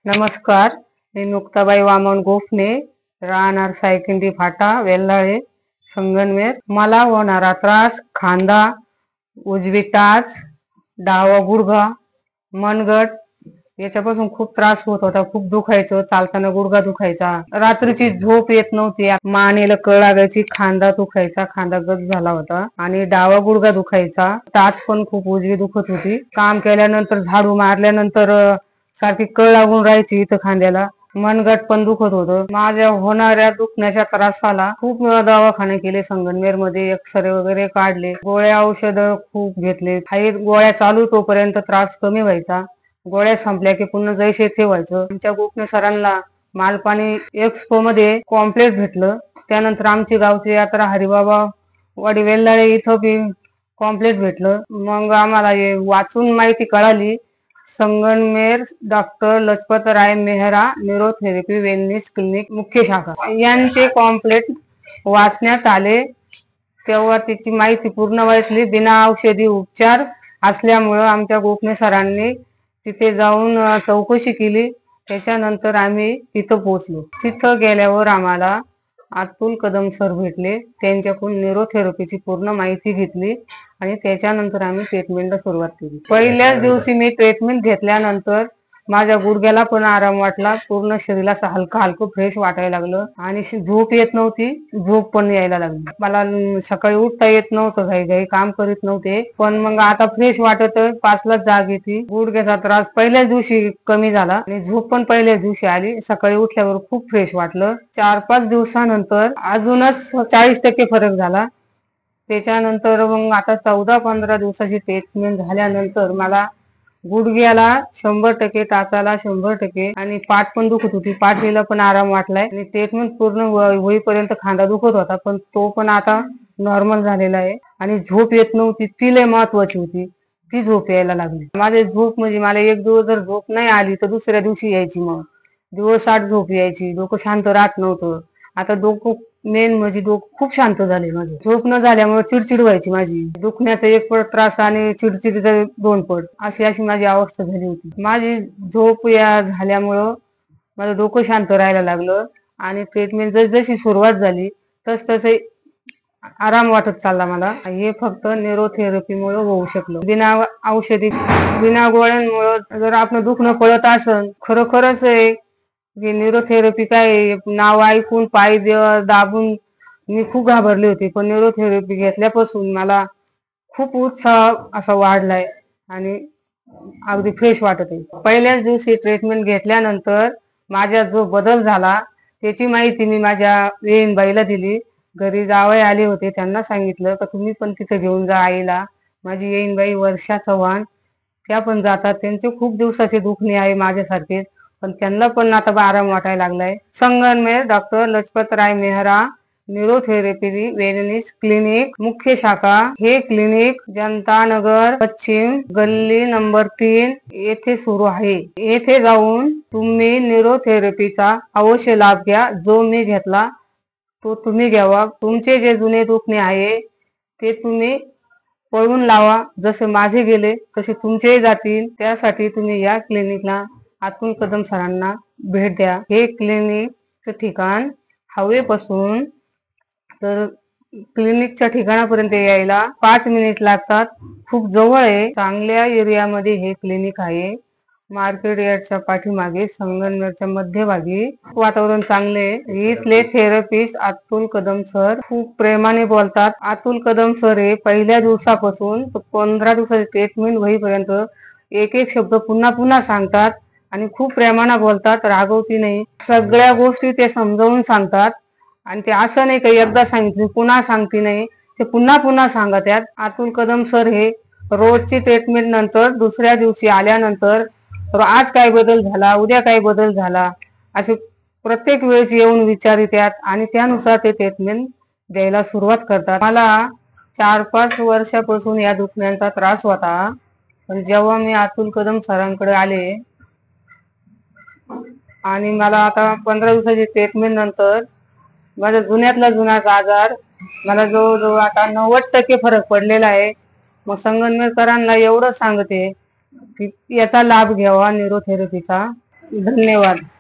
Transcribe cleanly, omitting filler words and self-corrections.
नमस्कार, मी मुक्ताबाई वामन गोफणे, राहणार सायकिंडी फाटा, वेल्हाळे, संगमनेर. मला होणारा त्रास खांदा, उजवी टाच, डावा गुडघा, मनगट याच्यापासून खूप त्रास होत होता. खूप दुखायचं, चालताना गुडघा दुखायचा, रात्रीची झोप येत नव्हती, मानेला कळ लागायची, खांदा दुखायचा, खांदा गच झाला होता आणि डावा गुडघा दुखायचा. टाच पण खूप उजवी दुखत होती. काम केल्यानंतर, झाडू मारल्यानंतर सारखी कळ लागून राहायची इथं खांद्याला. मनगट पण दुखत होतं. माझ्या होणाऱ्या दुखण्याच्या त्रासाला खूप दवाखाने केले, संगमनेर मध्ये एक्सरे वगैरे काढले, गोळ्या औषध खूप घेतले. काही गोळ्या चालू तोपर्यंत त्रास कमी व्हायचा, गोळ्या संपल्या की पुन्हा जैसे ते व्हायचं. आमच्या गोपने सरांना मालपाणी एक्सपो मध्ये कॉम्प्लेक्स भेटलं. त्यानंतर आमची गावची यात्रा हरिबाबा वाडी वेल्हाळे इथं बी कॉम्प्लेक्स भेटलं. मग आम्हाला हे वाचून माहिती कळाली, Sangamner doctor Lajpatrai Mehra neurotherapy wellness clinic मुख्य शाखा यांचे कॉम्प्लेक्स वाचण्यात आले. तेव्हा त्याची माहिती पूर्ण वाचली. बिना औषधी उपचार असल्यामुळं आमच्या गोपने सरांनी तिथे जाऊन चौकशी केली. त्याच्यानंतर आम्ही तिथं पोहोचलो. तिथं गेल्यावर आम्हाला अतुल कदम सर भेटले. त्यांच्याकडून न्यूरोथेरपीची पूर्ण माहिती घेतली आणि त्याच्यानंतर आम्ही ट्रीटमेंटला सुरुवात केली. पहिल्याच दिवशी मी ट्रीटमेंट घेतल्यानंतर माझ्या गुडघ्याला पण आराम वाटला, पूर्ण शरीराला हलकं हलकं फ्रेश वाटायला लागलं आणि झोप येत नव्हती, झोप पण यायला लागली. मला सकाळी उठता येत नव्हतं, घाई घाई काम करीत नव्हते, पण मग आता फ्रेश वाटत, 5लाच जाग येते. गुडघ्याचा त्रास पहिल्याच दिवशी कमी झाला आणि झोप पण पहिल्याच दिवशी आली. सकाळी उठल्यावर खूप फ्रेश वाटलं. 4-5 दिवसानंतर अजूनच 40% फरक झाला. त्याच्यानंतर मग आता 14-15 दिवसाची ट्रीटमेंट झाल्यानंतर मला गुडघ्याला 100%, टाचाला 100% आणि पाठ पण दुखत होती, पाठीला पण आराम वाटलाय. आणि ट्रीटमेंट पूर्ण होईपर्यंत खांदा दुखत होता, पण तो पण आता नॉर्मल झालेला आहे. आणि झोप येत नव्हती, ती लय महत्वाची होती, ती झोप यायला लागली. माझे झोप म्हणजे मला एक दिवस जर झोप नाही आली तर दुसऱ्या दिवशी यायची. मग दिवसाआड झोप यायची, डोकं शांत राहत नव्हतं. आता डोकं मेन म्हणजे डोकं खूप शांत झाले. माझं झोप न झाल्यामुळे चिडचिड व्हायची, माझी दुखण्याचा 1 पट त्रास आणि चिडचिडीचा 2 पट, अशी माझी अवस्था झाली होती. माझी झोप या झाल्यामुळं माझं डोकं शांत राहायला लागलं आणि ट्रीटमेंट जशी सुरुवात झाली तस तसे आराम वाटत चालला मला. हे फक्त न्यूरोथेरपीमुळे होऊ शकलं. बिना औषधी, बिना गोळ्यांमुळे जर आपलं दुखणं पळत असन, खरोखरच हे न्यूरोथेरपी काय नाव ऐकून पाय दाबून मी खूप घाबरले होते, पण न्यूरोथेरपी घेतल्यापासून मला खूप उत्साह असा वाढलाय आणि अगदी फ्रेश वाटत आहे. पहिल्याच दिवशी ट्रीटमेंट घेतल्यानंतर माझ्या जो बदल झाला त्याची माहिती मी माझ्या येईनबाईला दिली. घरी जावई आले होते, त्यांना सांगितलं का तुम्ही पण तिथे घेऊन जा आईला. माझी येईनबाई वर्षा चव्हाण, त्या पण जातात. त्यांचे खूप दिवसाचे दुखणे आहे माझ्यासारखे, पण त्यांना पण आता आराम वाटायला लागलाय. Sangamner doctor Lajpatrai Mehra neurotherapy wellness clinic मुख्य शाखा. हे क्लिनिक जनता नगर पश्चिम गल्ली नंबर 3 येथे सुरू आहे. येथे जाऊन तुम्ही न्यूरोथेरपीचा अवश्य लाभ घ्या. जो मी घेतला तो तुम्ही घ्यावा. तुमचे जे जुने दुखणे आहे ते तुम्ही पळून लावा. जसे माझे गेले तसे तुमचेही जातील. त्यासाठी तुम्ही या क्लिनिकला अतुल कदम सरांना भेट द्या. हे क्लिनिकचं ठिकाण हवेपासून तर क्लिनिकच्या ठिकाणापर्यंत यायला 5 मिनिट लागतात. खूप जवळ आहे, चांगल्या एरियामध्ये हे क्लिनिक आहे. मार्केट यार्डच्या पाठीमागे, संगमनेरच्या मध्यभागी. वातावरण चांगले. इथले थेरपिस्ट अतुल कदम सर खूप प्रेमाने बोलतात. अतुल कदम सर हे पहिल्या दिवसापासून 15 दिवसाची ट्रीटमेंट होईपर्यंत एक एक शब्द पुन्हा पुन्हा सांगतात आणि खूप प्रेमाने बोलतात, रागवती नाही. सगळ्या गोष्टी ते समजावून सांगतात आणि ते असं नाही काही एकदा सांगितलं पुन्हा सांगते नाही, ते पुन्हा पुन्हा सांगत आहेत. अतुल कदम सर हे रोजची ट्रीटमेंट नंतर दुसऱ्या दिवशी आल्यानंतर आज काय बदल झाला, उद्या काय बदल झाला, असे प्रत्येक वेळेस येऊन विचारितात आणि त्यानुसार ते ट्रीटमेंट द्यायला सुरुवात करतात. मला 4-5 वर्षापासून या दुखण्यांचा त्रास होता, पण जेव्हा मी अतुल कदम सरांकडे आले आणि मला आता 15 दिवसाची ट्रीटमेंट नंतर माझा जुन्यातला जुना आजार मला जवळजवळ आता 90% फरक पडलेला आहे. मग संगमनेरकरांना एवढं सांगते की याचा लाभ घ्यावा न्यूरोथेरपीचा. धन्यवाद.